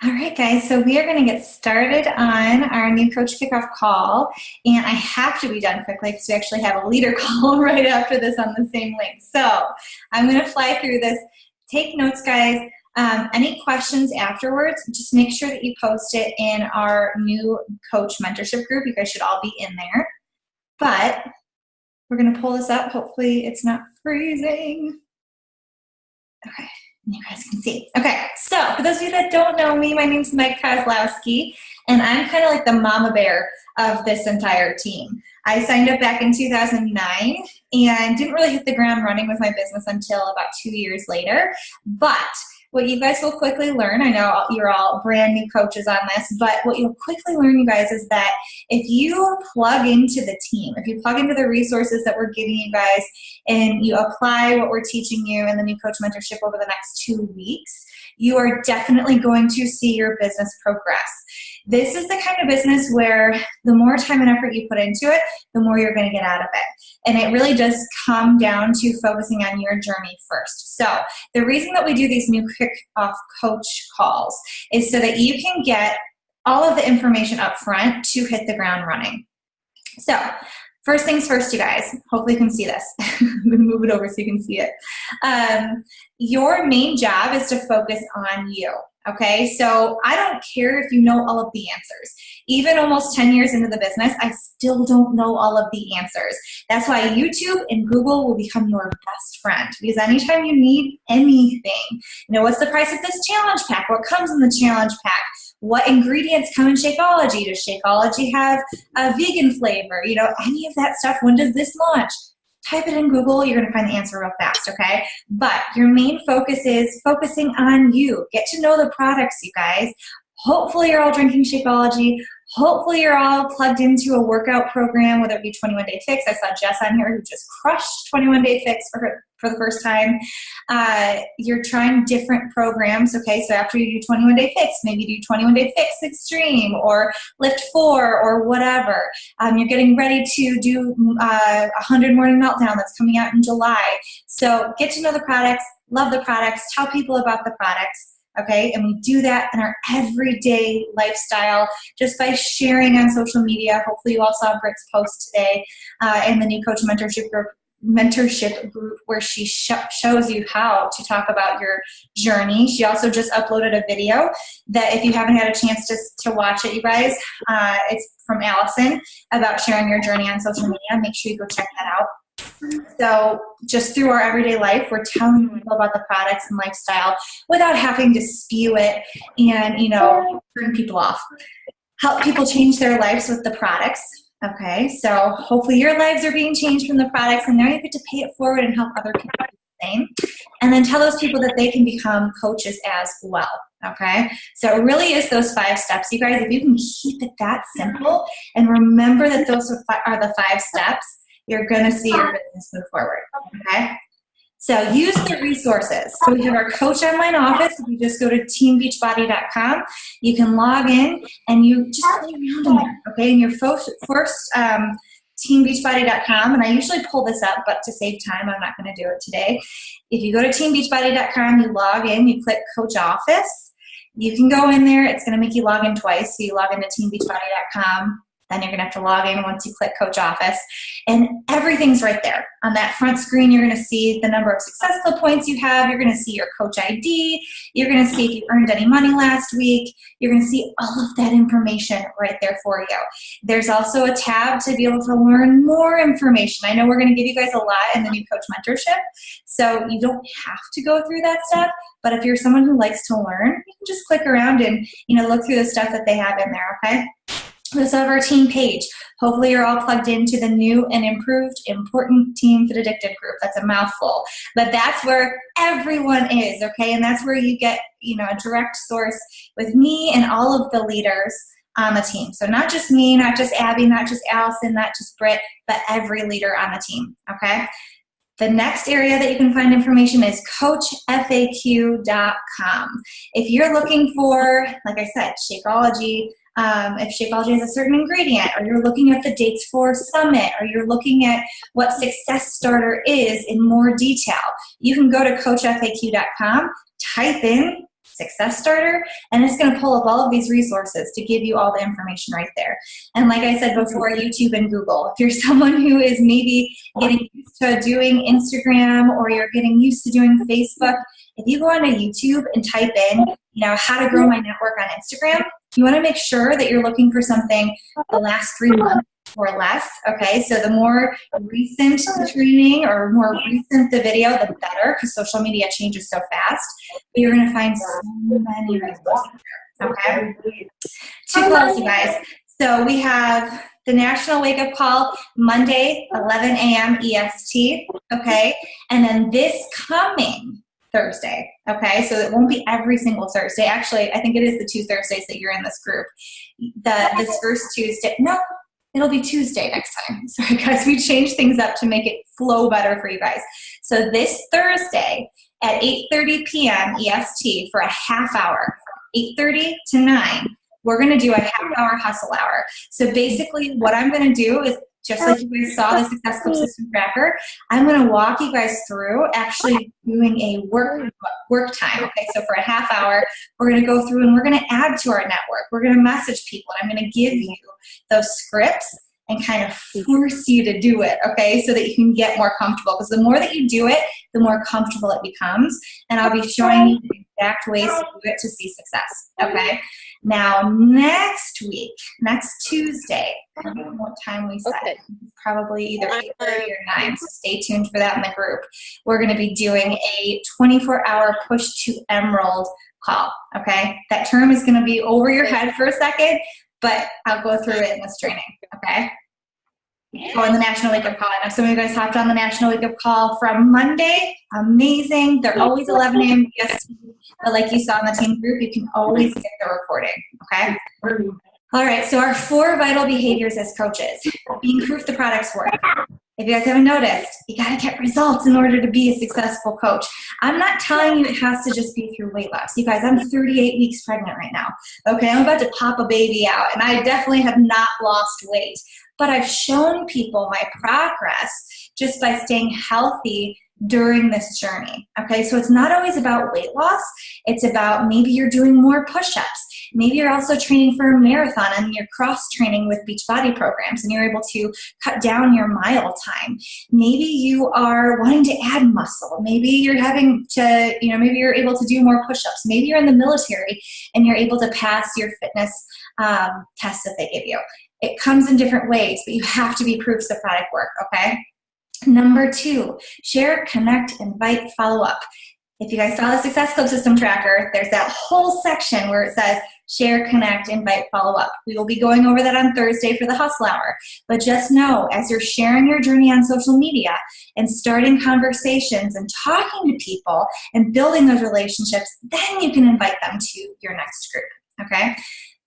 All right, guys, so we are going to get started on our new coach kickoff call, and I have to be done quickly because we actually have a leader call right after this on the same link. So I'm going to fly through this. Take notes, guys. Any questions afterwards, just make sure that you post it in our new coach mentorship group. You guys should all be in there. But we're going to pull this up. Hopefully it's not freezing. Okay. You guys can see. Okay, so for those of you that don't know me, my name's Meg Kozlowski, and I'm kind of like the mama bear of this entire team. I signed up back in 2009 and didn't really hit the ground running with my business until about 2 years later. But what you guys will quickly learn, I know you're all brand new coaches on this, but what you'll quickly learn, you guys, is that if you plug into the team, if you plug into the resources that we're giving you guys, and you apply what we're teaching you in the new coach mentorship over the next 2 weeks, you are definitely going to see your business progress. This is the kind of business where the more time and effort you put into it, the more you're going to get out of it. And it really does come down to focusing on your journey first. So the reason that we do these new kickoff coach calls is so that you can get all of the information up front to hit the ground running. So first things first, you guys. Hopefully you can see this. I'm going to move it over so you can see it. Your main job is to focus on you. Okay, so I don't care if you know all of the answers. Even almost 10 years into the business, I still don't know all of the answers. That's why YouTube and Google will become your best friend, because anytime you need anything, what's the price of this challenge pack? What comes in the challenge pack? What ingredients come in Shakeology? Does Shakeology have a vegan flavor? Any of that stuff. When does this launch? Type it in Google, you're going to find the answer real fast, okay? But your main focus is focusing on you. Get to know the products, you guys. Hopefully you're all drinking Shakeology. Hopefully you're all plugged into a workout program, whether it be 21 Day Fix. I saw Jess on here who just crushed 21 Day Fix for the first time. You're trying different programs, okay? So after you do 21 Day Fix, maybe do 21 Day Fix Extreme or Lift 4 or whatever. You're getting ready to do 100 Morning Meltdown that's coming out in July. So get to know the products, love the products, tell people about the products. Okay, and we do that in our everyday lifestyle just by sharing on social media. Hopefully you all saw Britt's post today in the new coach mentorship group where she shows you how to talk about your journey. She also just uploaded a video that if you haven't had a chance to watch it, you guys, it's from Allison about sharing your journey on social media. Make sure you go check that out. So just through our everyday life, we're telling people about the products and lifestyle without having to spew it and, turn people off. Help people change their lives with the products. Okay, so hopefully your lives are being changed from the products, and now you get to pay it forward and help other people do the same. And then tell those people that they can become coaches as well. Okay, so it really is those 5 steps. You guys, if you can keep it that simple and remember that those are the 5 steps, you're going to see your business move forward, okay? So use the resources. So we have our Coach Online Office. If you just go to teambeachbody.com, you can log in and you just play around in there, okay? In your first teambeachbody.com, and I usually pull this up, but to save time, I'm not going to do it today. If you go to teambeachbody.com, you log in, you click Coach Office. You can go in there. It's going to make you log in twice. So you log into teambeachbody.com. Then you're going to have to log in once you click Coach Office. And everything's right there. On that front screen, you're going to see the number of successful points you have. You're going to see your coach ID. You're going to see if you earned any money last week. You're going to see all of that information right there for you. There's also a tab to be able to learn more information. I know we're going to give you guys a lot in the new coach mentorship, so you don't have to go through that stuff. But if you're someone who likes to learn, you can just click around and look through the stuff that they have in there, okay? We also have our team page. Hopefully you're all plugged into the new and improved Important Team Fit Addicted group. That's a mouthful. But that's where everyone is, okay? And that's where you get, a direct source with me and all of the leaders on the team. So not just me, not just Abby, not just Allison, not just Britt, but every leader on the team, okay? The next area that you can find information is coachfaq.com. If you're looking for, like I said, Shakeology, if Shakeology has a certain ingredient, or you're looking at the dates for Summit, or you're looking at what Success Starter is in more detail, you can go to coachfaq.com, type in Success Starter, and it's going to pull up all of these resources to give you all the information right there. And like I said before, YouTube and Google. If you're someone who is maybe getting used to doing Instagram, or you're getting used to doing Facebook, if you go onto YouTube and type in, how to grow my network on Instagram, you want to make sure that you're looking for something the last 3 months or less, okay? So the more recent the training or more recent the video, the better, because social media changes so fast. But you're going to find so many resources there, okay? 2 goals, you guys. So we have the National Wake Up Call Monday, 11 a.m. EST, okay? And then this coming Thursday, okay? So it won't be every single Thursday. Actually, I think it is the 2 Thursdays that you're in this group. This first Tuesday, no, it'll be Tuesday next time. Sorry, guys, we changed things up to make it flow better for you guys. So this Thursday at 8:30 p.m. EST for a half hour, 8:30 to 9, we're going to do a half-hour hustle hour. So basically what I'm going to do is, just like you guys saw the Success Club System Tracker, I'm going to walk you guys through actually doing a work time. Okay, so for a half hour, we're going to go through and we're going to add to our network. We're going to message people, and I'm going to give you those scripts and kind of force you to do it, okay, so that you can get more comfortable. Because the more that you do it, the more comfortable it becomes. And I'll be showing you the exact ways to do it to see success, okay? Now, next week, next Tuesday, I don't know what time we set. Okay. Probably either 8:30 or 9, so stay tuned for that in the group. We're going to be doing a 24-hour push to Emerald call, okay? That term is going to be over your head for a second, but I'll go through it in this training, okay? Oh, and the National Wake Up Call. I know some of you guys hopped on the National Wake Up Call from Monday. Amazing. They're always 11 a.m. EST, but like you saw in the team group, you can always get the recording, okay? All right, so our 4 vital behaviors as coaches. Being proof the products work. If you guys haven't noticed, you got to get results in order to be a successful coach. I'm not telling you it has to just be through weight loss. You guys, I'm 38 weeks pregnant right now. Okay, I'm about to pop a baby out, and I definitely have not lost weight. But I've shown people my progress just by staying healthy during this journey. Okay, so it's not always about weight loss. It's about maybe you're doing more push-ups. Maybe you're also training for a marathon and you're cross-training with Beachbody programs and you're able to cut down your mile time. Maybe you are wanting to add muscle. Maybe you're having to, maybe you're able to do more push-ups. Maybe you're in the military and you're able to pass your fitness tests that they give you. It comes in different ways, but you have to be proofs the product work, okay? Number 2, share, connect, invite, follow up. If you guys saw the Success Club System Tracker, there's that whole section where it says share, connect, invite, follow up. We will be going over that on Thursday for the Hustle Hour. But just know, as you're sharing your journey on social media and starting conversations and talking to people and building those relationships, then you can invite them to your next group, okay?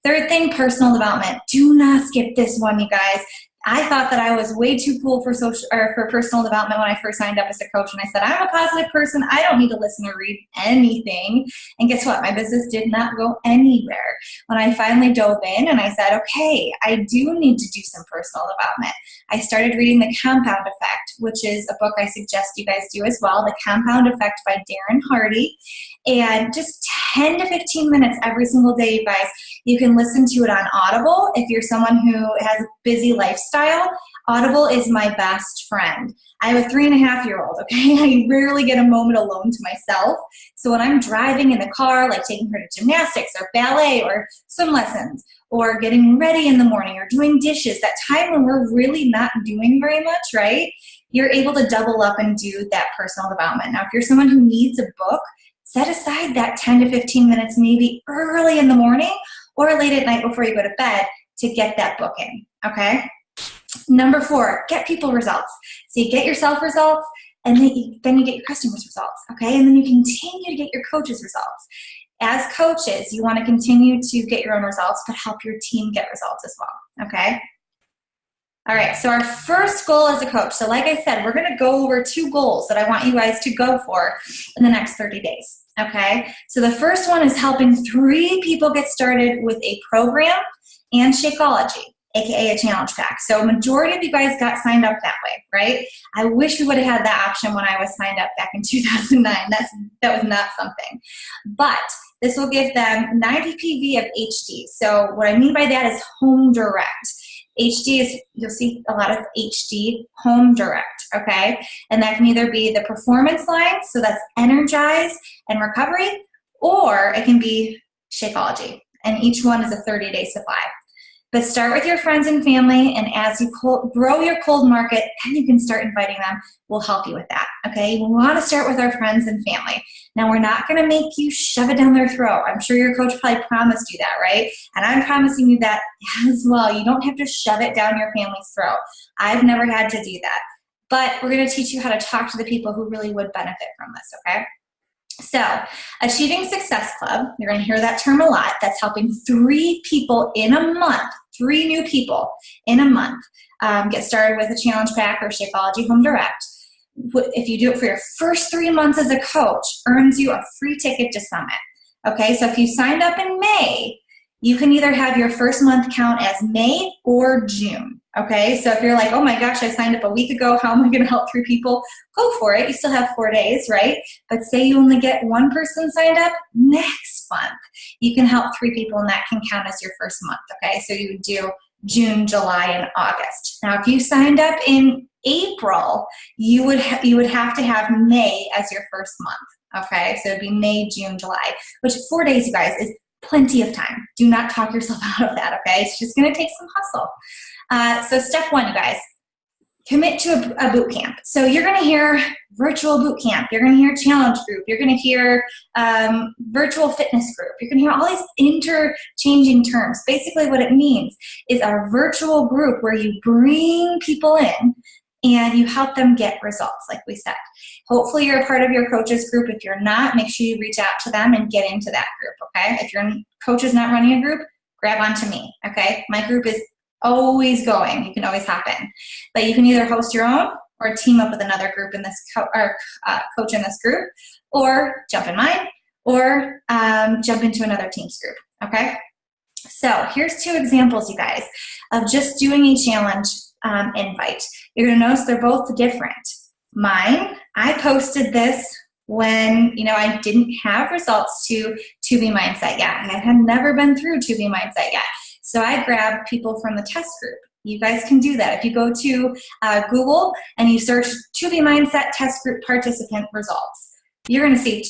3rd thing, personal development. Do not skip this one, you guys. I thought that I was way too cool for personal development when I first signed up as a coach, and I said, I'm a positive person. I don't need to listen or read anything. And guess what? My business did not go anywhere. When I finally dove in and I said, okay, I do need to do some personal development, I started reading The Compound Effect, which is a book I suggest you guys do as well, The Compound Effect by Darren Hardy. And just 10 to 15 minutes every single day, you guys. You can listen to it on Audible. If you're someone who has a busy lifestyle, Audible is my best friend. I have a 3.5-year-old, okay? I rarely get a moment alone to myself. So when I'm driving in the car, like taking her to gymnastics or ballet or swim lessons, or getting ready in the morning or doing dishes, that time when we're really not doing very much, right? You're able to double up and do that personal development. Now, if you're someone who needs a book, set aside that 10 to 15 minutes, maybe early in the morning or late at night before you go to bed to get that book in, okay? Number 4, get people results. So you get yourself results, and then you get your customers results, okay? And then you continue to get your coaches results. As coaches, you want to continue to get your own results, but help your team get results as well, okay? All right, so our first goal as a coach. So like I said, we're going to go over 2 goals that I want you guys to go for in the next 30 days, okay? So the first one is helping 3 people get started with a program and Shakeology, aka a challenge pack. So majority of you guys got signed up that way, right? I wish we would have had that option when I was signed up back in 2009. That was not something. But This will give them 9 ppv of HD. So what I mean by that is home direct. HD is, you'll see a lot of HD, home direct, okay? And that can either be the performance line, so that's energize and recovery, or it can be Shakeology. And each one is a 30-day supply. But start with your friends and family, and as you grow your cold market, then you can start inviting them. We'll help you with that, okay? We want to start with our friends and family. Now, we're not going to make you shove it down their throat. I'm sure your coach probably promised you that, right? And I'm promising you that as well. You don't have to shove it down your family's throat. I've never had to do that. But we're going to teach you how to talk to the people who really would benefit from this, okay? So, Achieving Success Club, you're going to hear that term a lot. That's helping 3 people in a month, 3 new people in a month, get started with a challenge pack or Shakeology Home Direct. If you do it for your first 3 months as a coach, earns you a free ticket to Summit. Okay, so if you signed up in May, you can either have your first month count as May or June. Okay, so if you're like, oh my gosh, I signed up a week ago, how am I going to help 3 people? Go for it. You still have 4 days, right? But say you only get 1 person signed up next month, you can help 3 people, and that can count as your first month. Okay, so you would do June, July, and August. Now, if you signed up in April, you would have to have May as your first month. Okay, so it'd be May, June, July, which 4 days, you guys, is plenty of time. Do not talk yourself out of that, okay? It's just going to take some hustle. So step 1, you guys, commit to a boot camp. So you're going to hear virtual boot camp. You're going to hear challenge group. You're going to hear virtual fitness group. You're going to hear all these interchanging terms. Basically what it means is a virtual group where you bring people in and you help them get results, like we said. Hopefully you're a part of your coaches group. If you're not, make sure you reach out to them and get into that group, okay? If your coach is not running a group, grab onto me, okay? My group is always going. You can always hop in. But you can either host your own or team up with another group in this coach in this group, or jump in mine, or jump into another team's group, okay? So here's 2 examples, you guys, of just doing a challenge invite. You're going to notice they're both different. Mine, I posted this when, I didn't have results to Be Mindset yet. I had never been through To Be Mindset yet. So I grabbed people from the test group. You guys can do that. If you go to Google and you search To Be Mindset test group participant results, you're going to see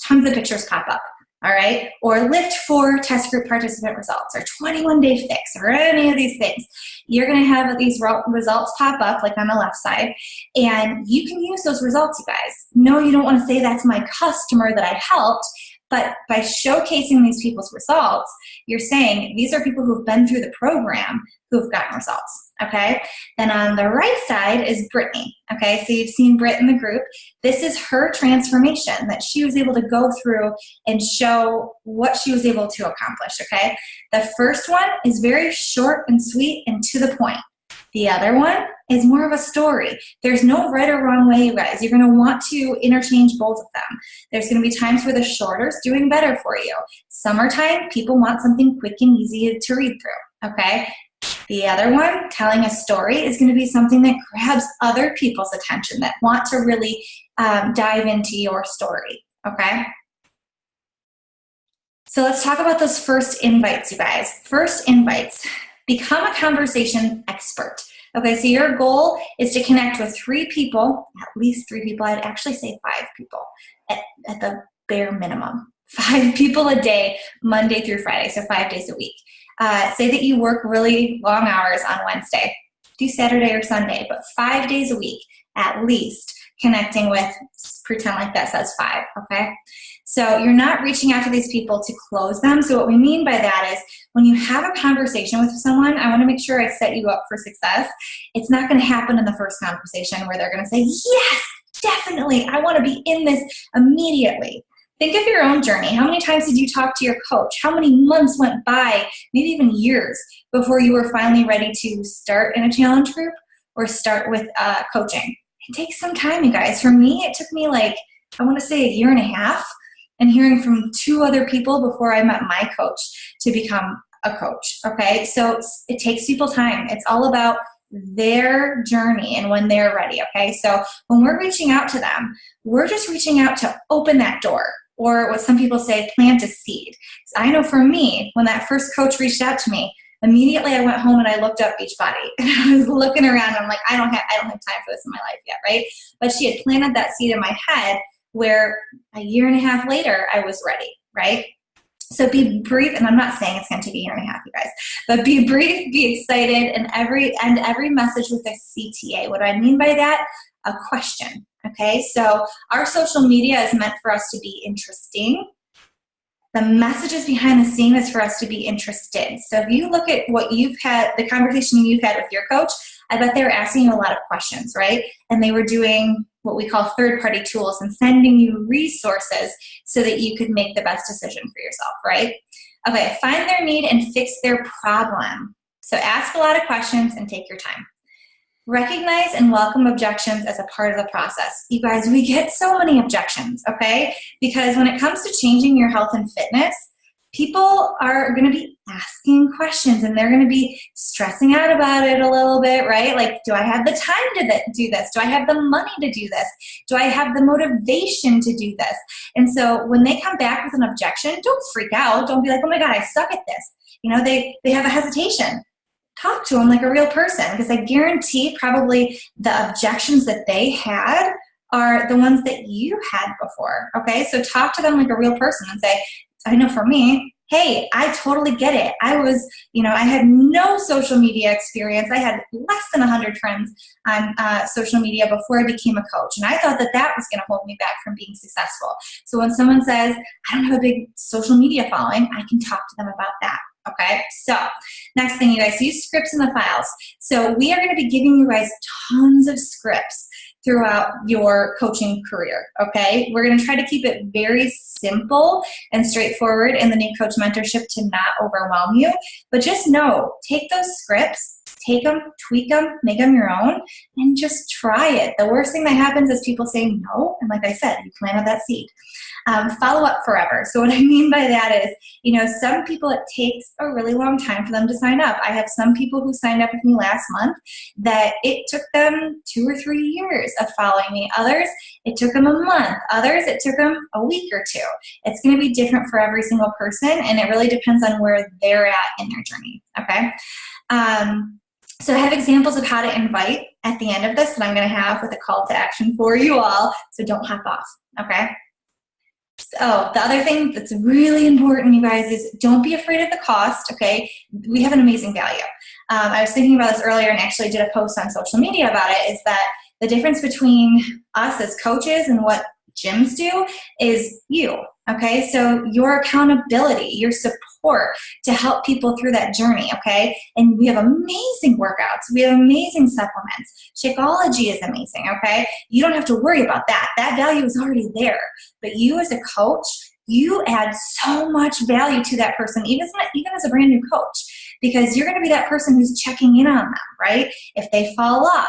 tons of pictures pop up. All right, or Lift 4 test group participant results, or 21-day fix, or any of these things. You're going to have these results pop up, like on the left side, and you can use those results, you guys. No, you don't want to say that's my customer that I helped, but by showcasing these people's results, you're saying these are people who've been through the program who've gotten results, okay? Then on the right side is Brittany, okay? So you've seen Britt in the group. This is her transformation that she was able to go through and show what she was able to accomplish, okay? The first one is very short and sweet and to the point. The other one is more of a story. There's no right or wrong way, you guys. You're going to want to interchange both of them. There's going to be times where the shorter is doing better for you. Summertime, people want something quick and easy to read through, okay? The other one, telling a story, is going to be something that grabs other people's attention, that want to really dive into your story, okay? So let's talk about those first invites, you guys. First invites. Become a conversation expert. Okay, so your goal is to connect with 3 people, at least 3 people. I'd actually say 5 people at the bare minimum. 5 people a day, Monday through Friday, so 5 days a week. Say that you work really long hours on Wednesday. Do Saturday or Sunday, but 5 days a week at least connecting with, pretend like that says 5, okay? So you're not reaching out to these people to close them. So what we mean by that is when you have a conversation with someone, I want to make sure I set you up for success. It's not going to happen in the first conversation where they're going to say, yes, definitely, I want to be in this immediately. Think of your own journey. How many times did you talk to your coach? How many months went by, maybe even years, before you were finally ready to start in a challenge group or start with coaching? It takes some time, you guys. For me, it took me I want to say 1.5 years, and hearing from 2 other people before I met my coach to become a coach, okay? So it takes people time. It's all about their journey and when they're ready, okay? So when we're reaching out to them, we're just reaching out to open that door. or what some people say, plant a seed. So I know for me, when that first coach reached out to me, immediately I went home and I looked up Beachbody, and I was looking around and I'm like, I don't have time for this in my life yet, right? But she had planted that seed in my head where a year and a half later I was ready, right? So be brief, and I'm not saying it's going to take a year and a half, you guys, but be brief, be excited, and end every message with a CTA. What do I mean by that? A question, okay? So our social media is meant for us to be interesting. The messages behind the scene is for us to be interested. So if you look at what you've had, the conversation you've had with your coach, I bet they were asking you a lot of questions, right? And they were doing what we call third-party tools and sending you resources so that you could make the best decision for yourself, right? Okay, find their need and fix their problem. So ask a lot of questions and take your time. Recognize and welcome objections as a part of the process. You guys, we get so many objections, okay? Because when it comes to changing your health and fitness, people are going to be asking questions and they're going to be stressing out about it a little bit, right? Like, do I have the time to do this? Do I have the money to do this? Do I have the motivation to do this? And so when they come back with an objection, don't freak out. Don't be like, oh my God, I suck at this. You know, they have a hesitation. Talk to them like a real person, because I guarantee probably the objections that they had are the ones that you had before, okay? So talk to them like a real person and say, I know for me, hey, I totally get it. I was, I had no social media experience. I had less than 100 friends on social media before I became a coach. And I thought that that was going to hold me back from being successful. So when someone says, I don't have a big social media following, I can talk to them about that. Okay, so next thing, you guys, use scripts in the files. So we are going to be giving you guys tons of scripts throughout your coaching career, okay? We're going to try to keep it very simple and straightforward in the new coach mentorship to not overwhelm you. But just know, take those scripts, take them, tweak them, make them your own, and just try it. The worst thing that happens is people say no, and like I said, you planted that seed. Follow up forever. So what I mean by that is, some people, it takes a really long time for them to sign up. I have some people who signed up with me last month that it took them 2 or 3 years of following me. Others, it took them a month. Others, it took them a week or 2. It's going to be different for every single person, and it really depends on where they're at in their journey, okay? So I have examples of how to invite at the end of this that I'm going to have with a call to action for you all, so don't hop off, okay? So the other thing that's really important, you guys, is don't be afraid of the cost, okay? We have an amazing value. I was thinking about this earlier and actually did a post on social media about it, is that the difference between us as coaches and what gyms do is you, okay? So your accountability, your support to help people through that journey, okay? And we have amazing workouts. We have amazing supplements. Shakeology is amazing, okay? You don't have to worry about that. That value is already there. But you as a coach, you add so much value to that person, even as a brand new coach, because you're going to be that person who's checking in on them, right? If they fall off,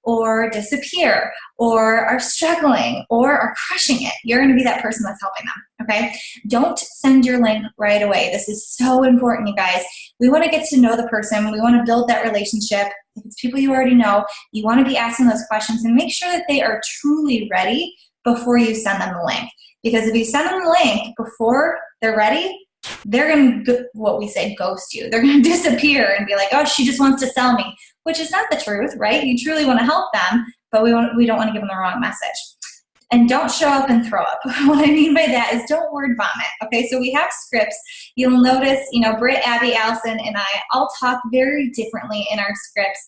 or disappear, or are struggling, or are crushing it, you're going to be that person that's helping them, okay? Don't send your link right away. This is so important, you guys. We want to get to know the person. We want to build that relationship. If it's people you already know, you want to be asking those questions and make sure that they are truly ready before you send them the link. Because if you send them the link before they're ready, they're going to, what we say, ghost you. They're going to disappear and be like, oh, she just wants to sell me, which is not the truth, right? You truly want to help them, but we don't want to give them the wrong message. And don't show up and throw up. What I mean by that is don't word vomit, okay? So we have scripts. You'll notice, Britt, Abby, Allison, and I all talk very differently in our scripts.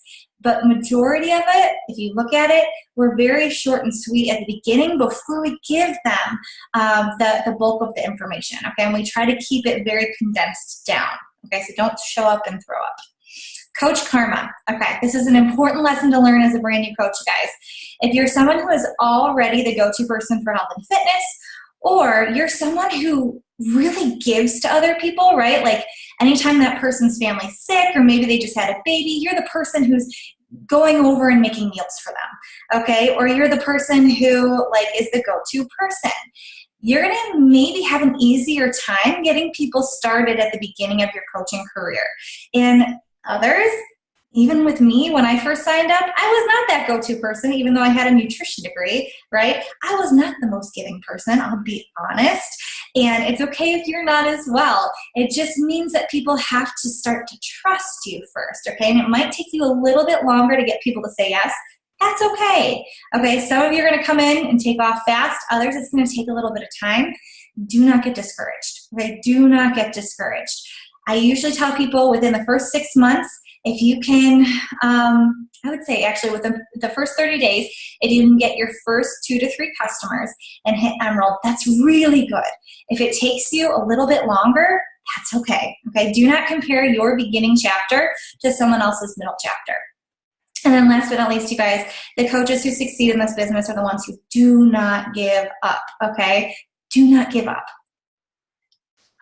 But majority of it, if you look at it, we're very short and sweet at the beginning before we give them the bulk of the information, okay? And we try to keep it very condensed down, okay? So don't show up and throw up. Coach karma. Okay, this is an important lesson to learn as a brand new coach, guys. If you're someone who is already the go-to person for health and fitness, or you're someone who really gives to other people, right? Like anytime that person's family's sick, or maybe they just had a baby, you're the person who's going over and making meals for them, okay? Or you're the person who is the go-to person. You're going to maybe have an easier time getting people started at the beginning of your coaching career. And others, Even with me, when I first signed up, I was not that go-to person, even though I had a nutrition degree, right? I was not the most giving person, I'll be honest. And it's okay if you're not as well. It just means that people have to start to trust you first, okay? And it might take you a little bit longer to get people to say yes. That's okay. Okay, some of you are gonna come in and take off fast. Others, it's gonna take a little bit of time. Do not get discouraged, okay? Do not get discouraged. I usually tell people within the first 6 months, if you can, I would say actually within the first 30 days, if you can get your first 2 to 3 customers and hit Emerald, that's really good. If it takes you a little bit longer, that's okay. Okay, do not compare your beginning chapter to someone else's middle chapter. And then last but not least, you guys, the coaches who succeed in this business are the ones who do not give up, okay? Do not give up.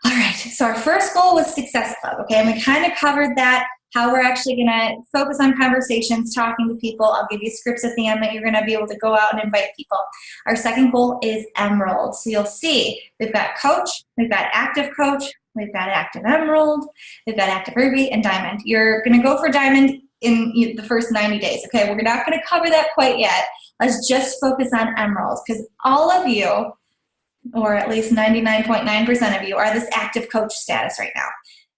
All right, so our first goal was Success Club, okay? And we kind of covered that, how we're actually gonna focus on conversations, talking to people. I'll give you scripts at the end that you're gonna be able to go out and invite people. Our second goal is Emerald. So you'll see, we've got Coach, we've got Active Coach, we've got Active Emerald, we've got Active Ruby, and Diamond. You're gonna go for Diamond in the first 90 days, okay? We're not gonna cover that quite yet. Let's just focus on Emerald, because all of you, or at least 99.9% of you, are this Active Coach status right now.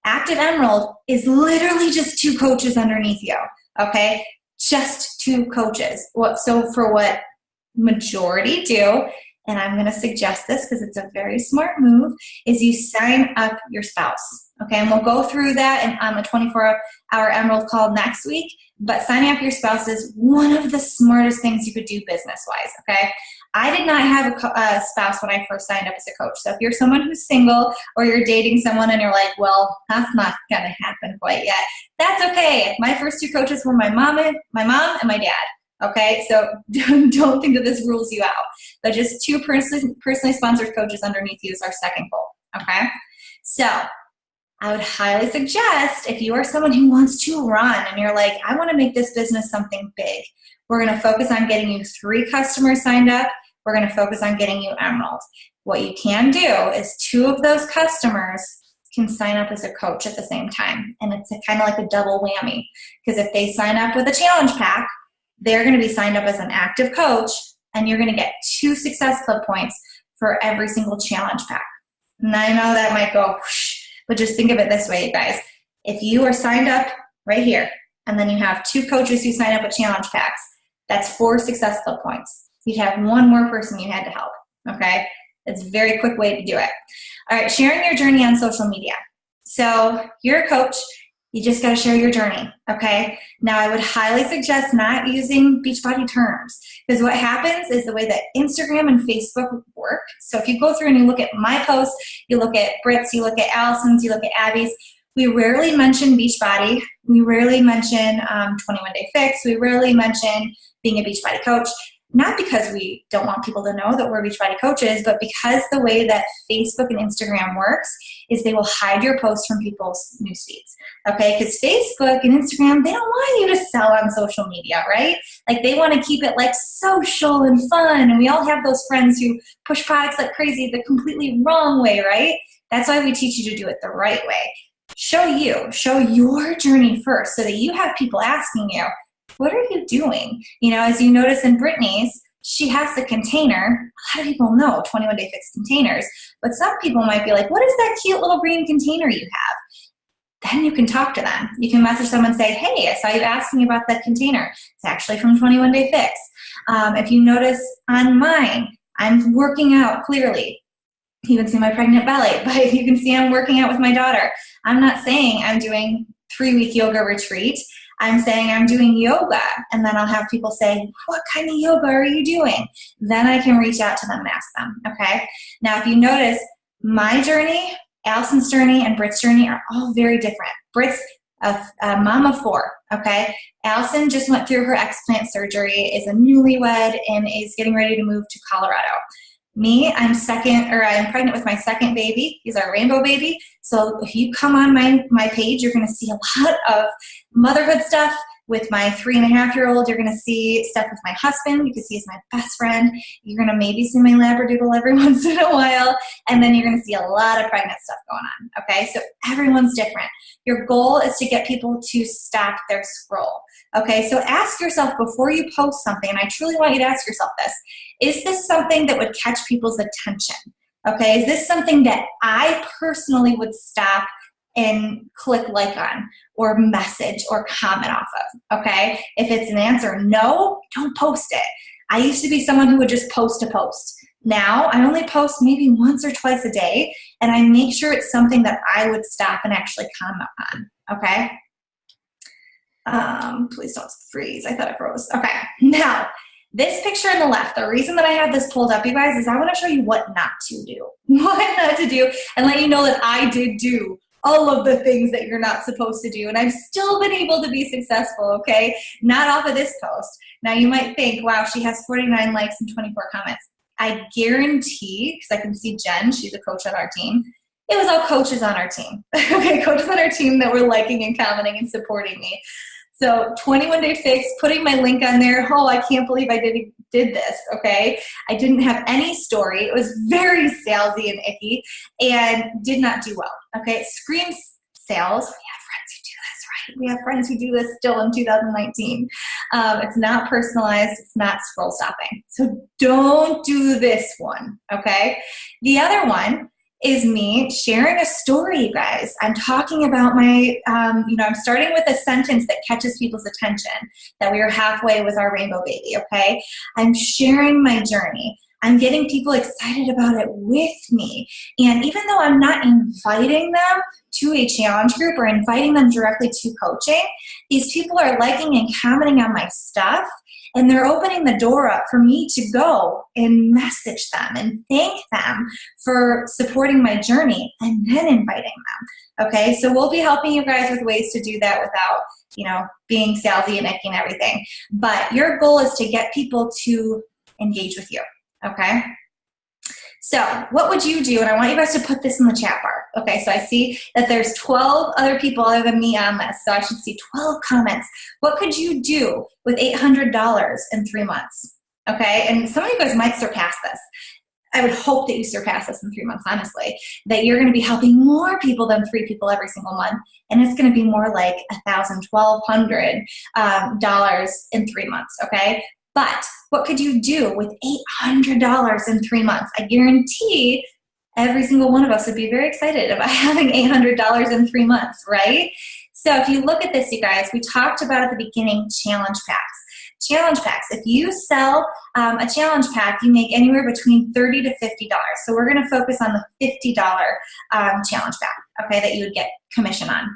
Active Emerald is literally just 2 coaches underneath you, okay? Just 2 coaches. So for what majority do, and I'm gonna suggest this because it's a very smart move, is you sign up your spouse, okay? And we'll go through that on the 24-hour Emerald call next week, but signing up your spouse is one of the smartest things you could do business-wise, okay? I did not have a spouse when I first signed up as a coach. So if you're someone who's single or you're dating someone and you're like, well, that's not going to happen quite yet, that's okay. My first 2 coaches were my mom and my dad. Okay, so don't think that this rules you out. But just 2 personally sponsored coaches underneath you is our second goal. Okay, so I would highly suggest if you are someone who wants to run and you're like, I want to make this business something big, we're going to focus on getting you 3 customers signed up. We're going to focus on getting you Emerald. What you can do is 2 of those customers can sign up as a coach at the same time. And it's kind of like a double whammy. Because if they sign up with a challenge pack, they're going to be signed up as an active coach, and you're going to get 2 Success Club points for every single challenge pack. And I know that might go whoosh, but just think of it this way, you guys. If you are signed up right here, and then you have 2 coaches who sign up with challenge packs, that's 4 Success Club points. You'd have 1 more person you had to help, okay? It's a very quick way to do it. All right, sharing your journey on social media. So you're a coach, you just gotta share your journey, okay? Now I would highly suggest not using Beachbody terms, because what happens is the way that Instagram and Facebook work, so if you go through and you look at my posts, you look at Britt's, you look at Allison's, you look at Abby's, we rarely mention Beachbody. We rarely mention 21 Day Fix. We rarely mention being a Beachbody coach. Not because we don't want people to know that we're Beachbody coaches, but because the way that Facebook and Instagram works is they will hide your posts from people's news feeds. Okay, because Facebook and Instagram, they don't want you to sell on social media, right? Like they want to keep it like social and fun, and we all have those friends who push products like crazy the completely wrong way, right? That's why we teach you to do it the right way. Show your journey first so that you have people asking you, what are you doing? You know, as you notice in Brittany's, she has the container. A lot of people know 21 Day Fix containers, but some people might be like, what is that cute little green container you have? Then you can talk to them. You can message them and say, hey, I saw you asking about that container. It's actually from 21 Day Fix. If you notice on mine, I'm working out clearly. You can see my pregnant belly, but you can see I'm working out with my daughter. I'm not saying I'm doing 3-week yoga retreat. I'm saying I'm doing yoga, and then I'll have people say, what kind of yoga are you doing? Then I can reach out to them and ask them, okay? Now, if you notice, my journey, Allison's journey, and Britt's journey are all very different. Britt's a mom of 4, okay? Allison just went through her explant surgery, is a newlywed, and is getting ready to move to Colorado. Me, I'm pregnant with my second baby. He's our rainbow baby. So if you come on my page, you're going to see a lot of motherhood stuff, With my 3.5-year-old, you're going to see stuff with my husband because he's my best friend. You're going to maybe see my Labradoodle every once in a while. And then you're going to see a lot of pregnant stuff going on. Okay, so everyone's different. Your goal is to get people to stop their scroll. Okay, so ask yourself before you post something, and I truly want you to ask yourself this, is this something that would catch people's attention? Okay, is this something that I personally would stop and click like on or message or comment off of? Okay, if it's an answer no, don't post it. I used to be someone who would just post to post. Now I only post maybe once or twice a day, and I make sure it's something that I would stop and actually comment on. Okay. Please don't freeze. I thought it froze. Okay. Now, this picture on the left, the reason that I have this pulled up, you guys, is I want to show you what not to do. What not to do, and let you know that I did do all of the things that you're not supposed to do, and I've still been able to be successful, okay? Not off of this post. Now, you might think, wow, she has 49 likes and 24 comments. I guarantee, because I can see Jen, she's a coach on our team, it was all coaches on our team. Okay, coaches on our team that were liking and commenting and supporting me. So 21 Day Fix, putting my link on there. Oh, I can't believe I did this, okay? I didn't have any story. It was very salesy and icky and did not do well, okay? It screams sales. We have friends who do this, right? We have friends who do this still in 2019. It's not personalized. It's not scroll stopping. So don't do this one, okay? The other one is me sharing a story, you guys. I'm talking about my, I'm starting with a sentence that catches people's attention, that we are halfway with our rainbow baby, okay? I'm sharing my journey. I'm getting people excited about it with me. And even though I'm not inviting them to a challenge group or inviting them directly to coaching, these people are liking and commenting on my stuff, and they're opening the door up for me to go and message them and thank them for supporting my journey and then inviting them. Okay, so we'll be helping you guys with ways to do that without, being salesy and icky and everything. But your goal is to get people to engage with you. Okay? So what would you do? And I want you guys to put this in the chat bar. Okay, so I see that there's 12 other people other than me on this, so I should see 12 comments. What could you do with $800 in 3 months? Okay, and some of you guys might surpass this. I would hope that you surpass this in 3 months, honestly, that you're going to be helping more people than 3 people every single month, and it's going to be more like $1,000, $1,200 in 3 months, okay? But what could you do with $800 in 3 months? I guarantee every single one of us would be very excited about having $800 in 3 months, right? So if you look at this, you guys, we talked about at the beginning challenge packs. Challenge packs. If you sell a challenge pack, you make anywhere between $30 to $50. So we're going to focus on the $50 challenge pack, okay, that you would get commission on.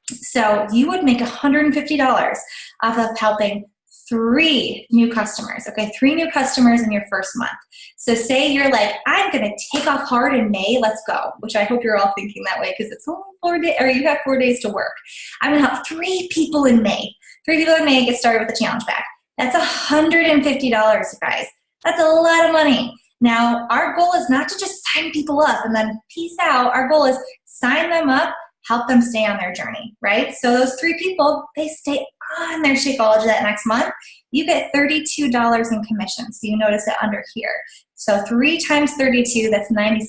So you would make $150 off of helping 3 new customers, okay? 3 new customers in your first month. So say you're like, I'm going to take off hard in May, let's go, which I hope you're all thinking that way because it's only 4 days, or you have 4 days to work. I'm going to help 3 people in May. 3 people in May get started with the challenge pack. That's $150, you guys. That's a lot of money. Now, our goal is not to just sign people up and then peace out. Our goal is sign them up, help them stay on their journey, right? So those 3 people, they stay on their Shakeology that next month. You get $32 in commission. So you notice it under here. So 3 times 32, that's $96.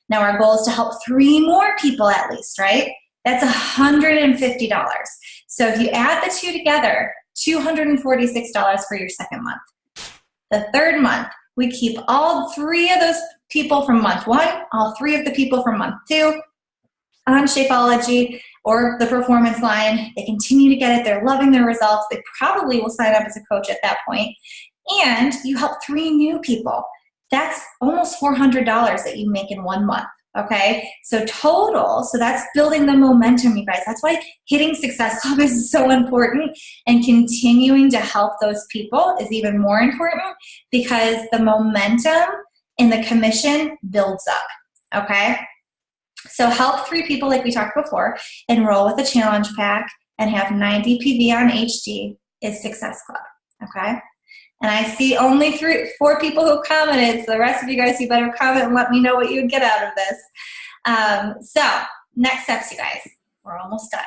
Now our goal is to help 3 more people at least, right? That's $150. So if you add the 2 together, $246 for your second month. The third month, we keep all 3 of those people from month 1, all 3 of the people from month 2 on Shakeology or the performance line. They continue to get it. They're loving their results. They probably will sign up as a coach at that point. And you help 3 new people. That's almost $400 that you make in 1 month. Okay, so total, so that's building the momentum, you guys. That's why hitting Success Club is so important, and continuing to help those people is even more important because the momentum and the commission builds up, okay? So help 3 people like we talked before, enroll with a challenge pack, and have 90 PV on HD is Success Club, okay? And I see only 4 people who commented, so the rest of you guys, you better comment and let me know what you would get out of this. So next steps, you guys. We're almost done.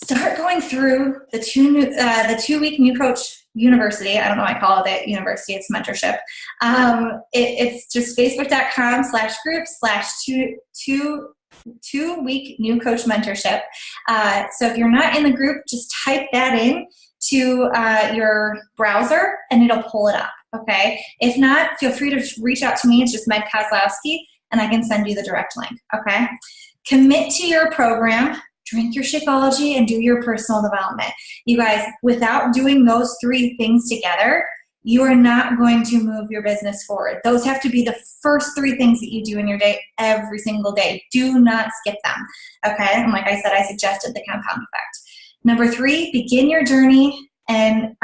start going through the 2-week New Coach University. I don't know why I call it university. It's mentorship. It's just facebook.com/group/2-week New Coach Mentorship. So if you're not in the group, just type that in to your browser and it'll pull it up. Okay. If not, feel free to reach out to me. It's just Meg Kozlowski, and I can send you the direct link. Okay. Commit to your program. Drink your Shakeology and do your personal development. You guys, without doing those 3 things together, you are not going to move your business forward. Those have to be the first 3 things that you do in your day every single day. Do not skip them. Okay? And like I said, I suggested the compound effect. Number 3, begin your journey and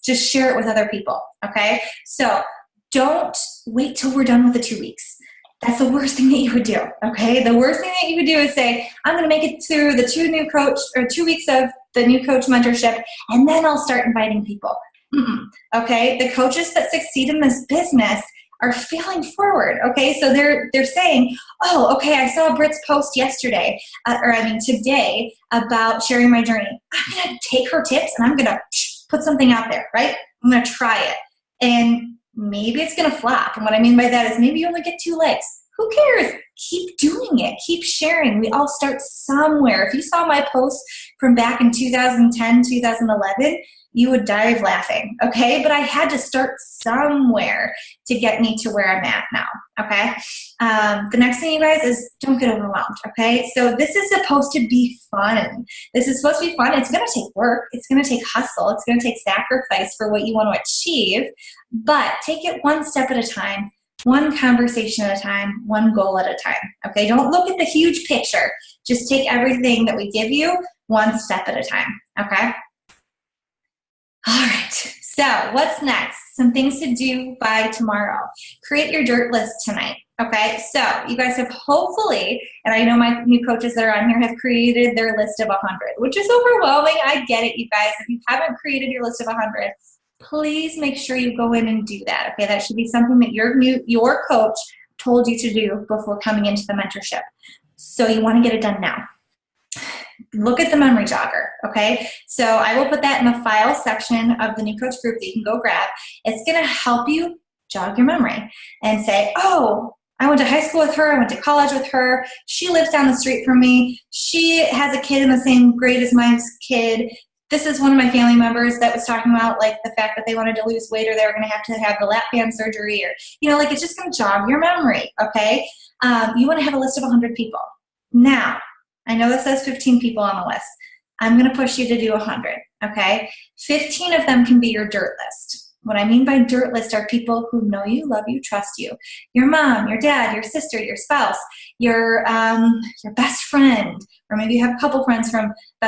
just share it with other people. Okay? So don't wait till we're done with the 2 weeks. That's the worst thing that you would do, okay? The worst thing that you would do is say, I'm going to make it through the 2 weeks of the New Coach Mentorship, and then I'll start inviting people. Okay? The coaches that succeed in this business are failing forward, okay? So they're saying, oh, okay, I saw Britt's post yesterday, today, about sharing my journey. I'm going to take her tips, and I'm going to put something out there, right? I'm going to try it. And maybe it's going to flop. And what I mean by that is maybe you only get 2 likes. Who cares? Keep doing it. Keep sharing. We all start somewhere. If you saw my post from back in 2010, 2011, you would die of laughing, okay? But I had to start somewhere to get me to where I'm at now, okay? The next thing, you guys, is don't get overwhelmed, okay? So this is supposed to be fun. This is supposed to be fun. It's going to take work. It's going to take hustle. It's going to take sacrifice for what you want to achieve, but take it one step at a time, one conversation at a time, one goal at a time, okay? Don't look at the huge picture. Just take everything that we give you one step at a time, okay? All right, so what's next? Some things to do by tomorrow. Create your dirt list tonight, okay? So you guys have hopefully, and I know my new coaches that are on here have created their list of 100, which is overwhelming. I get it, you guys. If you haven't created your list of 100, please make sure you go in and do that, okay? That should be something that your coach told you to do before coming into the mentorship. So you want to get it done now. Look at the memory jogger, okay? So I will put that in the file section of the New Coach group that you can go grab. It's going to help you jog your memory and say, oh, I went to high school with her. I went to college with her. She lives down the street from me. She has a kid in the same grade as my kid. This is one of my family members that was talking about like the fact that they wanted to lose weight or they were going to have the lap band surgery or, like it's just going to jog your memory, okay? You want to have a list of 100 people. Now, I know this says 15 people on the list. I'm going to push you to do 100, okay? 15 of them can be your dirt list. What I mean by dirt list are people who know you, love you, trust you. Your mom, your dad, your sister, your spouse, your best friend, or maybe you have a couple best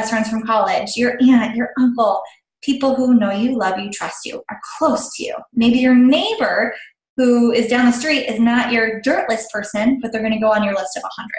friends from college, your aunt, your uncle, people who know you, love you, trust you, are close to you. Maybe your neighbor who is down the street is not your dirt list person, but they're going to go on your list of 100.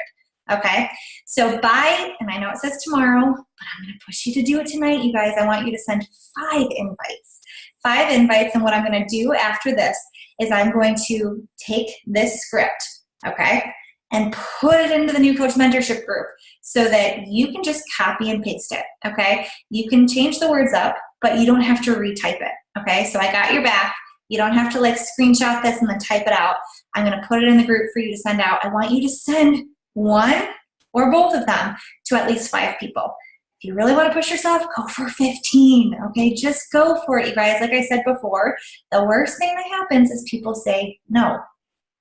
Okay, so and I know it says tomorrow, but I'm going to push you to do it tonight, you guys. I want you to send 5 invites. 5 invites, and what I'm going to do after this is I'm going to take this script, okay, and put it into the New Coach Mentorship group so that you can just copy and paste it, okay? You can change the words up, but you don't have to retype it, okay? So I got your back. You don't have to like screenshot this and then type it out. I'm going to put it in the group for you to send out. I want you to send one or both of them to at least 5 people. If you really want to push yourself, go for 15, okay? Just go for it, you guys. Like I said before, the worst thing that happens is people say no.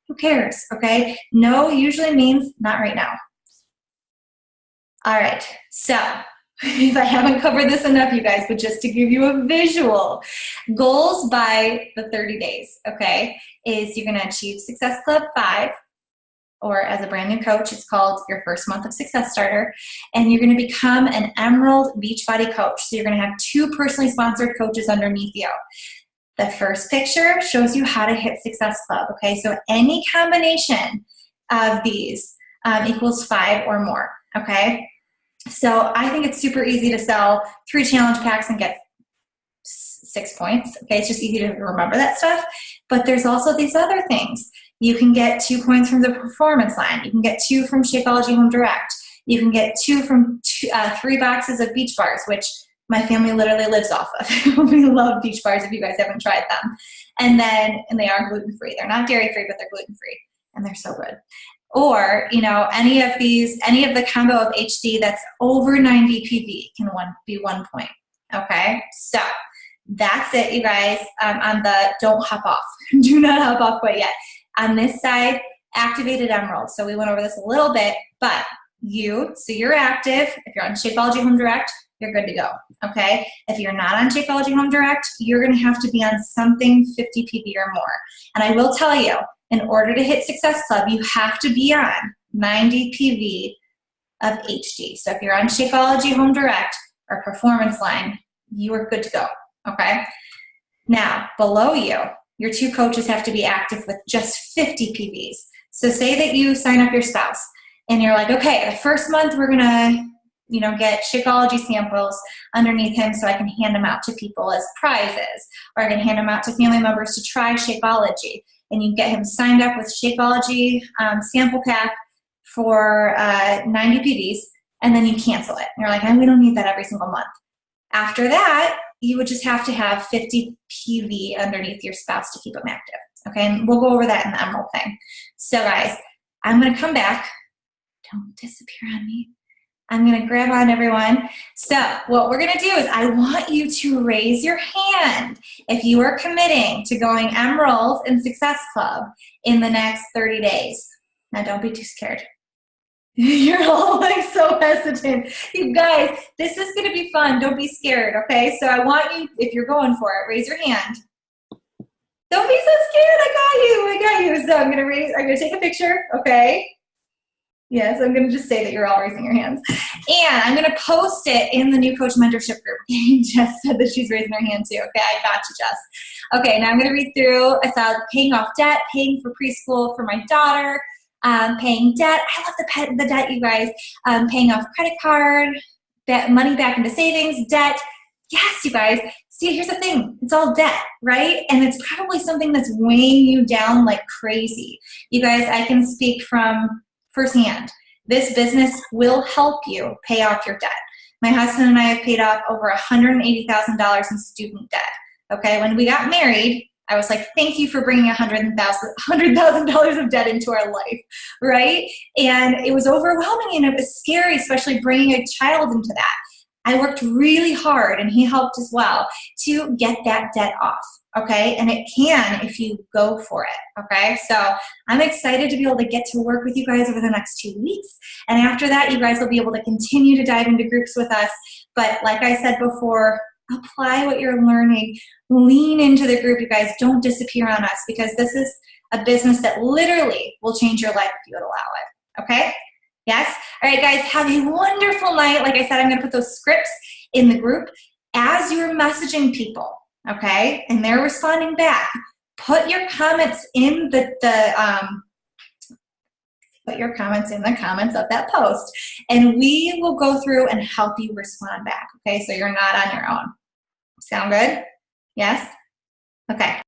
Who cares, okay? No usually means not right now. All right, so if I haven't covered this enough, you guys, but just to give you a visual, goals by the 30 days, okay, is you're going to achieve Success Club 5, or as a brand new coach, it's called your first month of Success Starter, and you're going to become an Emerald Beachbody coach. So you're going to have 2 personally sponsored coaches underneath you. The first picture shows you how to hit Success Club, okay? So any combination of these equals 5 or more, okay? So I think it's super easy to sell 3 challenge packs and get 6 points, okay? It's just easy to remember that stuff. But there's also these other things. You can get 2 points from the Performance Line. You can get 2 from Shakeology Home Direct. You can get 3 boxes of Beach Bars, which my family literally lives off of. We love Beach Bars if you guys haven't tried them. And they are gluten-free. They're not dairy-free, but they're gluten-free, and they're so good. Or, any of the combo of HD that's over 90 PV can be 1 point. Okay, so that's it, you guys. On the don't hop off. Do not hop off quite yet. On this side, activated emerald. So we went over this a little bit, but you're active. If you're on Shakeology Home Direct, you're good to go, okay? If you're not on Shakeology Home Direct, you're gonna have to be on something 50 PV or more. And I will tell you, in order to hit Success Club, you have to be on 90 PV of HD. So if you're on Shakeology Home Direct or Performance Line, you are good to go, okay? Now, below you, your 2 coaches have to be active with just 50 PVs. So say that you sign up your spouse and you're like, okay, the first month we're gonna get Shakeology samples underneath him so I can hand them out to people as prizes, or I can hand them out to family members to try Shakeology. And you get him signed up with Shakeology sample pack for 90 PVs, and then you cancel it. And you're like, we don't need that every single month. After that, you would just have to have 50 PV underneath your spouse to keep them active. Okay, and we'll go over that in the Emerald thing. So guys, I'm gonna come back. Don't disappear on me. I'm gonna grab on everyone. So what we're gonna do is I want you to raise your hand if you are committing to going Emerald and Success Club in the next 30 days. Now don't be too scared. You're all like so hesitant. You guys, this is gonna be fun. Don't be scared, okay? So I want you, if you're going for it, raise your hand. Don't be so scared, I got you. So I'm gonna take a picture, okay? Yes, I'm gonna just say that you're all raising your hands. And I'm gonna post it in the new coach mentorship group. Jess said that she's raising her hand too. Okay, I got you, Jess. Okay, now I'm gonna read through. I saw paying off debt, paying for preschool for my daughter, paying debt. I love the debt, you guys. Paying off credit card, money back into savings, debt. Yes, you guys. See, here's the thing. It's all debt, right? And it's probably something that's weighing you down like crazy. You guys, I can speak from firsthand. This business will help you pay off your debt. My husband and I have paid off over $180,000 in student debt. Okay, when we got married, I was like, thank you for bringing $100,000 of debt into our life, right? And it was overwhelming and it was scary, especially bringing a child into that. I worked really hard, and he helped as well, to get that debt off, okay? And it can if you go for it, okay? So I'm excited to be able to get to work with you guys over the next 2 weeks. And after that, you guys will be able to continue to dive into groups with us. But like I said before, apply what you're learning. Lean into the group, you guys. Don't disappear on us, because this is a business that literally will change your life if you would allow it, okay? Yes? All right, guys, have a wonderful night. Like I said, I'm going to put those scripts in the group as you're messaging people, okay? And they're responding back. Put your comments in the comments of that post, and we will go through and help you respond back, okay? So you're not on your own. Sound good? Yes? Okay.